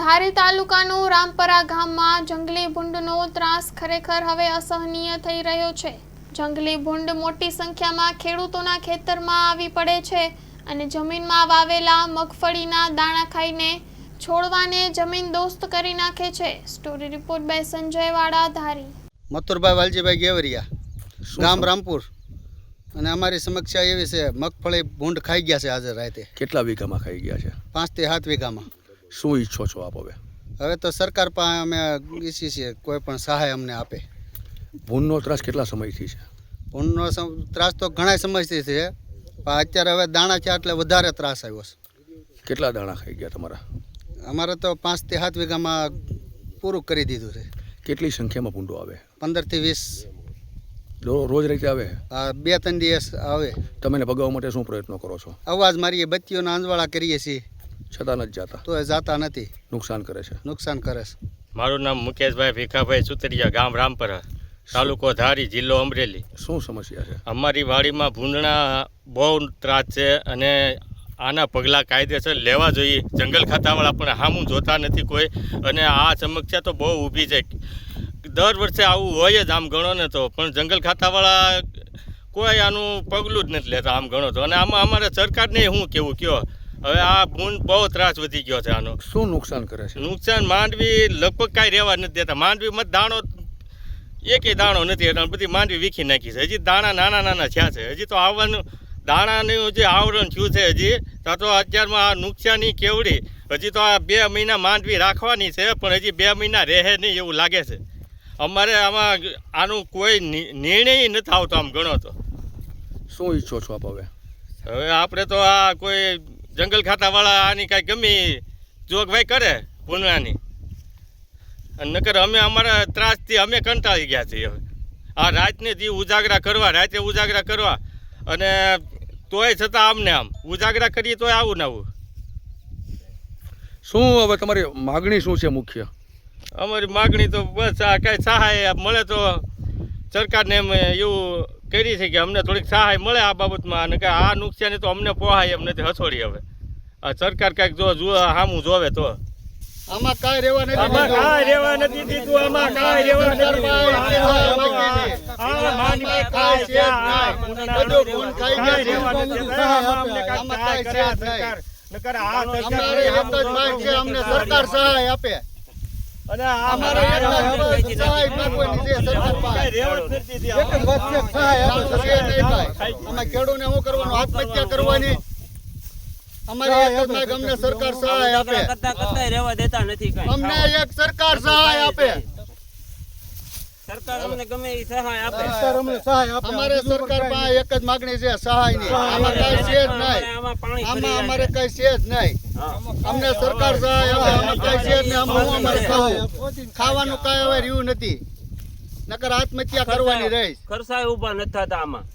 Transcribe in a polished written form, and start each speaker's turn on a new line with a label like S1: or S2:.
S1: ધારી તાલુકાનું રામપરા ગામમાં જંગલી ભૂંડનો ત્રાસ ખરેખર હવે અસહનીય થઈ રહ્યો છે। જંગલી ભૂંડ મોટી સંખ્યામાં ખેડૂતોના ખેતરમાં આવી પડે છે અને જમીનમાં વાવેલા મગફળીના દાણા ખાઈને છોડવાને જમીન દોસ્ત કરી નાખે છે। સ્ટોરી રિપોર્ટ બાય સંજય વાડા, ધારી।
S2: મથુરભાઈ વાલજીભાઈ ગેવરિયા, ગામ રામપુર। અને અમારી સમસ્યા એવી છે, મગફળી ભૂંડ ખાઈ ગયા છે। આજે રાતે
S3: કેટલા વીઘામાં ખાઈ ગયા છે?
S2: 5 થી 7 વીઘામાં।
S3: શું ઈચ્છો છો આપ હવે?
S2: હવે તો સરકાર પાસે અમે ઈચ્છીએ છીએ કોઈ પણ સહાય અમને આપે।
S3: ભૂંડનો ત્રાસ કેટલા સમયથી છે?
S2: ભૂંડનો ત્રાસ તો ઘણા સમયથી છે, પણ અત્યારે હવે દાણા છે એટલે વધારે ત્રાસ આવ્યો છે।
S3: કેટલા દાણા ખાઈ ગયા તમારા?
S2: અમારે તો 5 થી 7 વીઘામાં પૂરું કરી દીધું છે।
S3: કેટલી સંખ્યામાં ભૂંડો આવે?
S2: 15 થી 20
S3: રોજ રીતે આવે?
S2: 2-3 દિવસ આવે।
S3: તમે ભગાવવા માટે શું પ્રયત્નો કરો છો?
S2: અવાજ મારીએ, બત્તીઓના અંજવાળા કરીએ છીએ,
S3: છતાં નથી જતા?
S2: તો એ જાતા નથી,
S3: નુકસાન કરે છે।
S2: નુકસાન કરે છે।
S4: મારું નામ મુકેશભાઈ ભીખાભાઈ સુતરિયા, ગામ રામપરા, તાલુકો ધારી, જિલ્લો અમરેલી।
S3: શું સમસ્યા છે?
S4: અમારી વાડીમાં ભૂંડના બહુ ત્રાસ છે અને આના પગલાં કાયદેસર લેવા જોઈએ। જંગલ ખાતાવાળા પણ સામું જોતા નથી કોઈ, અને આ સમસ્યા તો બહુ ઊભી છે। દર વર્ષે આવું હોય જ, આમ ગણો ને તો, પણ જંગલ ખાતાવાળા કોઈ આનું પગલું જ નથી લેતા, આમ ગણો તો। અને આમાં અમારે સરકારને શું કહેવું કયો? હવે આ ભૂંડ બહુ ત્રાસ વધી ગયો છે આનો।
S3: શું નુકસાન કરે છે?
S4: નુકસાન માંડવી લગભગ કાંઈ રહેવા નથી દેતા। માંડવીમાં દાણો એકેય દાણો નથી, એટલે બધી માંડવી વીખી નાખી છે। હજી દાણા નાના નાના થયા છે, હજી તો આવવાનું દાણાનું જે આવરણ થયું છે હજી તો અત્યારમાં આ નુકસાની કેવડી। હજી તો આ 2 મહિના માંડવી રાખવાની છે, પણ હજી 2 મહિના રહે નહીં એવું લાગે છે। અમારે આમાં આનું કોઈ નિર્ણય નથી આવતો, આમ ગણો તો।
S3: શું ઈચ્છો છો આપ હવે?
S4: હવે આપણે તો આ કોઈ જંગલ ખાતાવાળા આની કાંઈ ગમી જોગવાઈ કરે ભૂંડવાની, અને નકર અમે અમારા ત્રાસથી અમે કંટાળી ગયા છીએ। હવે આ રાતને દી ઉજાગરા કરવા, રાતે ઉજાગરા કરવા, અને તોય છતાં આમને આમ ઉજાગરા કરીએ તોય આવું ને આવું।
S3: શું હવે તમારી માગણી શું છે મુખ્ય?
S4: અમારી માગણી તો બસ આ કાંઈ સહાય મળે તો સરકારને એમ એવું કરી છે કે અમને થોડીક સહાય મળે આ બાબતમાં, અને કે આ નુકસાની તો અમને પોહાય એમ નથી હસોડી। હવે આ સરકાર કાંઈક જો સામું જોવે તો।
S2: આમાં કાંઈ રહેવા નથી,
S4: આમાં કાંઈ રહેવા નથી દીધું, આમાં કાંઈ રહેવા નથી દીધું।
S2: અમને સરકાર સહાય આપે, અને અમારે સહાય માંગવાની છે સરકાર પાસે। અમે ખેડૂતને શું કરવાનું? આત્મહત્યા કરવાની? અમારે એક જ માંગ, અમને સરકાર સહાય આપે।
S5: રહેવા દેતા નથી કાંઈ,
S2: અમને એક સરકાર સહાય આપે।
S5: સરકાર અમને ગમે એ સહાય આપે।
S2: અમારે સરકાર પાસે એક જ માગણી છે, સહાયની। આમાં કઈ છે જ નહીં, આમાં અમારે કઈ છે જ નહીં। અમને સરકાર સહાય આપે, આમાં કઈ છે જ નહીં। અમારે ખાવાનું કઈ હવે રહ્યું નથી, નકર આત્મહત્યા કરવાની રહી।
S5: ખર્ચાય ઊભા નથી થતા આમાં।